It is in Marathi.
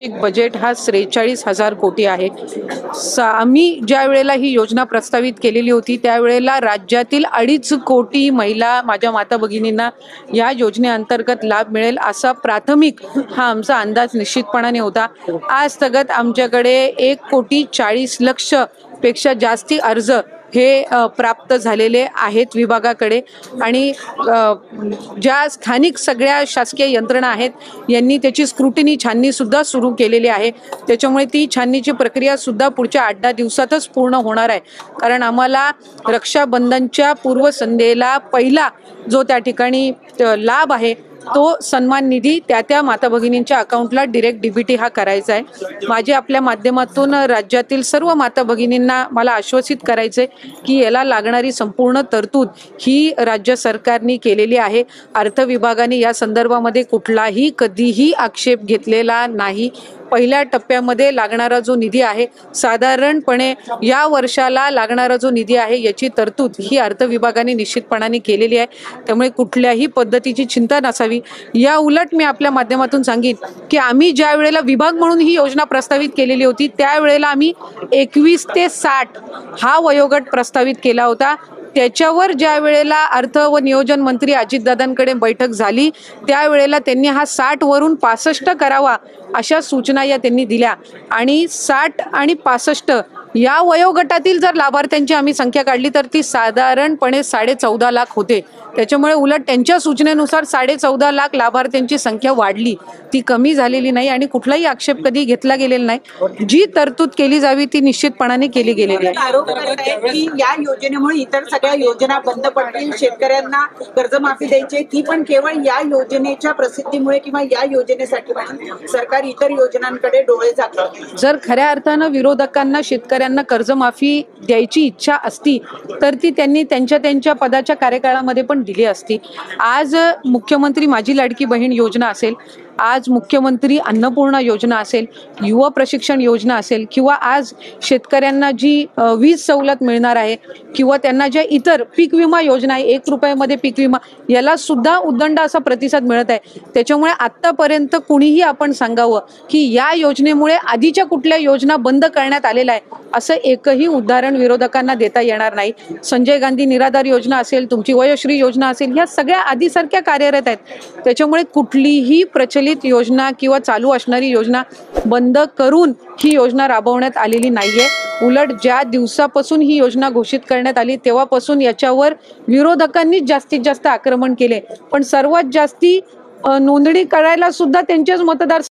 एक बजेट हा 43,000 कोटी आहे। आम्ही ज्या वेळेला ही योजना प्रस्तावित केलेली होती त्यावेळेला राज्यातील 2.5 कोटी महिला माझ्या माता भगिनींना या योजनेअंतर्गत लाभ मिळेल असा प्राथमिक हा आमचा अंदाज निश्चितपणाने होता। आज तगत आमच्याकडे 1,40,00,000 पेक्षा जास्ती अर्ज हे प्राप्त झालेले आहेत विभागाकडे आणि ज्या स्थानिक सगळ्या शासकीय यंत्रणा आहेत यांनी त्याची स्क्रुटिनी छाननी सुद्धा सुरू केलेली आहे। त्याच्यामुळे ती छाननीची प्रक्रिया सुद्धा पुढच्या 8-10 दिवसातच पूर्ण होणार आहे। कारण आम्हाला रक्षाबंधनच्या पूर्वसंध्येला पहिला जो त्या ठिकाणी लाभ आहे तो सन्मान निधी त्या माता भगिनींच्या अकाउंटला डायरेक्ट डीबीटी हा करायचा आहे। माझे आपल्या माध्यमातून राज्यातील सर्व माता भगिनींना मला आश्वासित करायचे की याला लागणारी संपूर्ण तरतूद ही राज्य सरकारने केलेली आहे। अर्थ विभागाने या संदर्भामध्ये कुठलाही कधीही आक्षेप घेतलेला नाही। पहिल्या टप्प्यामध्ये लागणारा जो निधी आहे साधारणपणे या वर्षाला लागणारा जो निधी आहे याची तरतूद ही अर्थ विभागाने निश्चितपणाने केलेली आहे। त्यामुळे कुठल्याही पद्धतीची चिंता नसावी। या उलट मी आपल्या माध्यमातून सांगेन की आम्ही ज्या वेळेला विभाग म्हणून ही योजना प्रस्तावित केलेली होती त्यावेळेला आम्ही 21 ते 60 हा वयोगट प्रस्तावित केला होता। त्याच्यावर ज्या वेळेला अर्थ व नियोजन मंत्री अजितदादांकडे बैठक झाली त्यावेळेला त्यांनी हा 60 वरून 65 करावा अशा सूचना या त्यांनी दिल्या आणि 60 आणि 65 या वयोगटातील जर लाभार्थ्यांची आम्ही संख्या काढली तर ती साधारणपणे 14.5 लाख होते। त्याच्यामुळे उलट त्यांच्या सूचनेनुसार 14.5 लाख लाभार्थ्यांची संख्या वाढली, ती कमी झालेली नाही आणि कुठलाही आक्षेप कधी घेतला गेलेला नाही। जी तरतूद केली जावी ती निश्चितपणाने केली गेलेली आहे। आरोप करत आहे की या योजनेमुळे इतर सगळ्या योजना बंद पडतील, शेतकऱ्यांना कर्जमाफी द्यायची ती पण केवळ या योजनेच्या प्रसिद्धीमुळे किंवा या योजनेसाठी सरकार इतर योजनांकडे डोळे झाकते। जर खऱ्या अर्थानं विरोधकांना शेतकऱ्यांना कर्जमाफी द्यायची इच्छा असती तर ती त्यांनी त्यांच्या पदाच्या कार्यकाळामध्ये पण दिली असती। आज मुख्यमंत्री माझी लाडकी बहीण योजना असेल, आज मुख्यमंत्री अन्नपूर्णा योजना असेल, युवा प्रशिक्षण योजना असेल किंवा आज शेतकऱ्यांना जी वीज सवलत मिळणार आहे किंवा त्यांना ज्या इतर पीक विमा योजना आहे 1 रुपयामध्ये पीक विमा याला सुद्धा उदंड असा प्रतिसाद मिळत आहे। त्याच्यामुळे आतापर्यंत कुणीही आपण सांगावं की या योजनेमुळे आधीच्या कुठल्या योजना बंद करण्यात आलेल्या आहे असं एकही उदाहरण विरोधकांना देता येणार नाही। संजय गांधी निराधार योजना असेल, तुमची वयोश्री योजना असेल, ह्या सगळ्या आधीसारख्या कार्यरत आहेत। त्याच्यामुळे कुठलीही प्रचलित योजना किंवा चालू असणारी योजना बंद करून ही योजना राबवण्यात आलेली नाहीये। उलट ज्या दिवसापासून ही योजना घोषित करण्यात आली तेव्हापासून याच्यावर विरोधकांनी जास्तीत जास्त आक्रमण केले, पण सर्वात जास्ती नोंदणी करायला सुद्धा त्यांच्याच मतदार